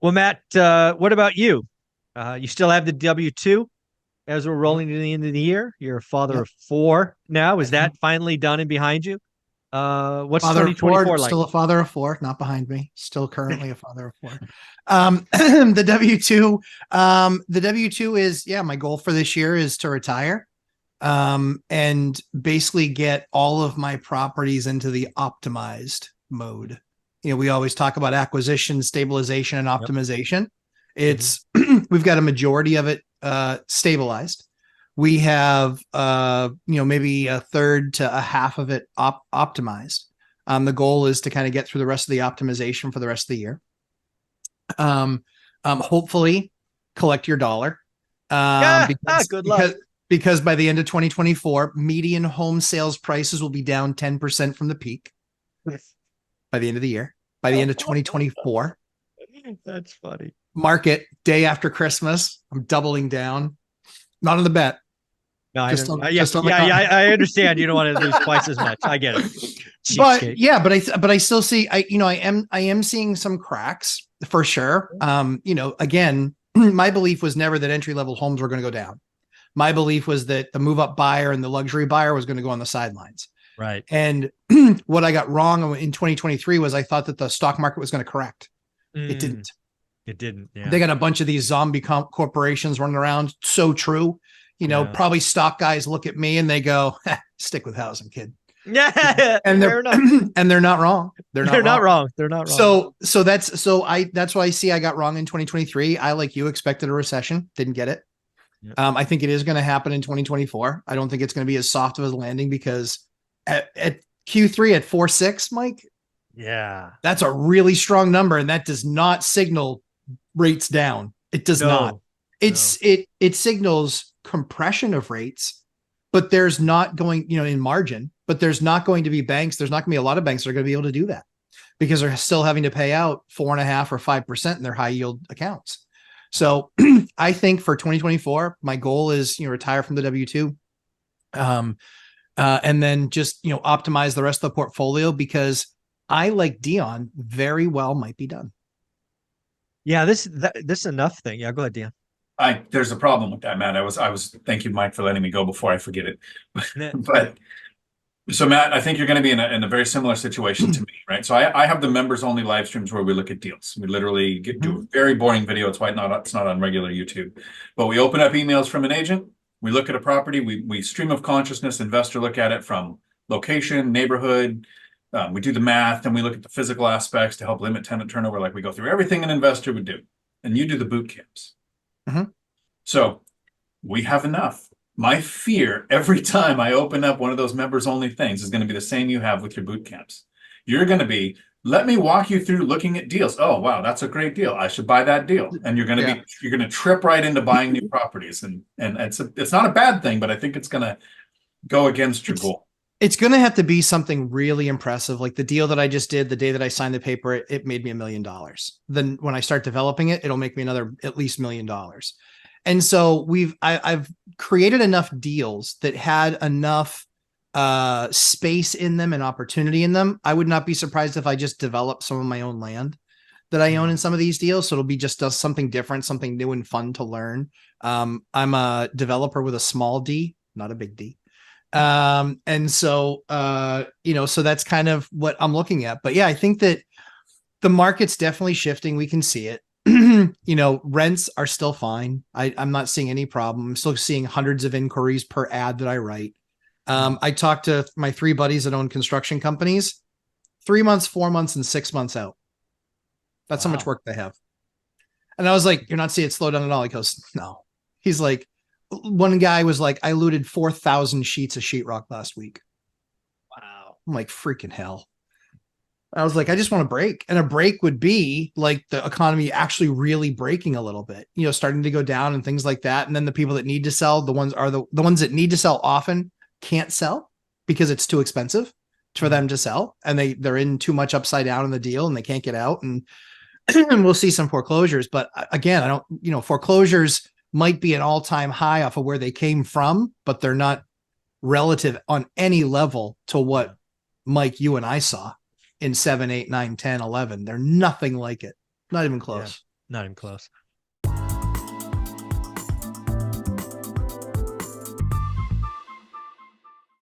Well, Matt, what about you? You still have the W-2 as we're Yep. rolling to the end of the year. You're a father Yep. of four now. I Is that am. finally done and behind you? What's Father of four, 2024 like? still a father of four, not behind me. Still currently a father of four. The W-2, the W-2 is, yeah, my goal for this year is to retire. And basically get all of my properties into the optimized mode. We always talk about acquisition, stabilization, and Yep. optimization. Hmm. It's we've got a majority of it stabilized. We have maybe a third to a half of it optimized. The goal is to kind of get through the rest of the optimization for the rest of the year. Um, Hopefully collect your dollar. Yeah. Because Good luck. by the end of 2024, median home sales prices will be down 10% from the peak by the end of the year. By the end of 2024, That's funny. market day after Christmas, I'm doubling down. Not on the bet, No, I just don't. on Yeah, just on the yeah, yeah. con. I understand. You don't want to lose twice as much. I get it. But Cheapskate. yeah, but I still see I am seeing some cracks for sure. Again, my belief was never that entry level homes were going to go down. My belief was that the move up buyer and the luxury buyer was going to go on the sidelines. Right. And what I got wrong in 2023 was I thought that the stock market was going to correct. It Mm, didn't. it didn't. They Yeah. got a bunch of these zombie corporations running around. So true. Yeah. Probably stock guys look at me and they go, stick with housing, kid. Yeah. And Fair they're enough. and they're not wrong. They're not They're not wrong. wrong. They're not wrong. That's why I see I got wrong in 2023. I, like you, expected a recession, didn't get it. Yep. I think it is going to happen in 2024. I don't think it's going to be as soft of a landing because at Q3 at 4.6, Mike, Yeah. that's a really strong number, and that does not signal rates down. It does not. No. No. It signals compression of rates, but there's not going, in margin, but there's not going to be banks. There's not going to be a lot of banks that are going to be able to do that because they're still having to pay out 4.5 or 5% in their high yield accounts. So I think for 2024, my goal is, retire from the W-2. And then just, optimize the rest of the portfolio because I, like Dion, very well might be done. Yeah, this enough thing. Yeah, go ahead, Dan. There's a problem with that, Matt. Thank you, Mike, for letting me go before I forget it. Nah. But so, Matt, I think you're going to be in a very similar situation to me, right? So I have the members only live streams where we look at deals. We literally do a very boring video. It's not on regular YouTube, but we open up emails from an agent. We look at a property. We stream of consciousness investor look at it from location, neighborhood. We do the math and we look at the physical aspects to help limit tenant turnover. Like we go through everything an investor would do, and you do the boot camps. Mhm. So we have enough. My fear every time I open up one of those members only things is going to be the same you have with your boot camps. You're going to be, let me walk you through looking at deals. Oh, wow, that's a great deal. I should buy that deal. And Yeah. you're going to trip right into buying new properties. And it's not a bad thing, but I think it's going to go against your It's goal. it's going to have to be something really impressive. Like the deal that I just did the day that I signed the paper, it made me $1 million. Then when I start developing it, it'll make me another at least $1 million. And so I've created enough deals that had enough space in them and opportunity in them. I would not be surprised if I just developed some of my own land that I own in some of these deals. So it'll be just something different, something new and fun to learn. I'm a developer with a small D, not a big D. And so so that's kind of what I'm looking at. But yeah, I think that the market's definitely shifting. We can see it. Rents are still fine. I'm not seeing any problem. I'm still seeing hundreds of inquiries per ad that I write. I talked to my three buddies that own construction companies, 3 months, 4 months, and 6 months out. That's how much Wow. work they have. And I was like, you're not seeing it slow down at all. He goes, no. He's like, one guy was like, I looted 4,000 sheets of sheetrock last week. Wow. I'm like, freaking hell. I was like, I just want a break. And a break would be like the economy actually really breaking a little bit, starting to go down and things like that. And then the people that need to sell, the ones that need to sell often can't sell because it's too expensive for them to sell. And they're in too much upside down in the deal and they can't get out. And we'll see some foreclosures. But again, I don't, foreclosures might be an all-time high off of where they came from, but they're not relative on any level to what Mike, you and I saw in 7, 8, 9, 10, 11. They're nothing like it. Not even Yeah. close. Not even close.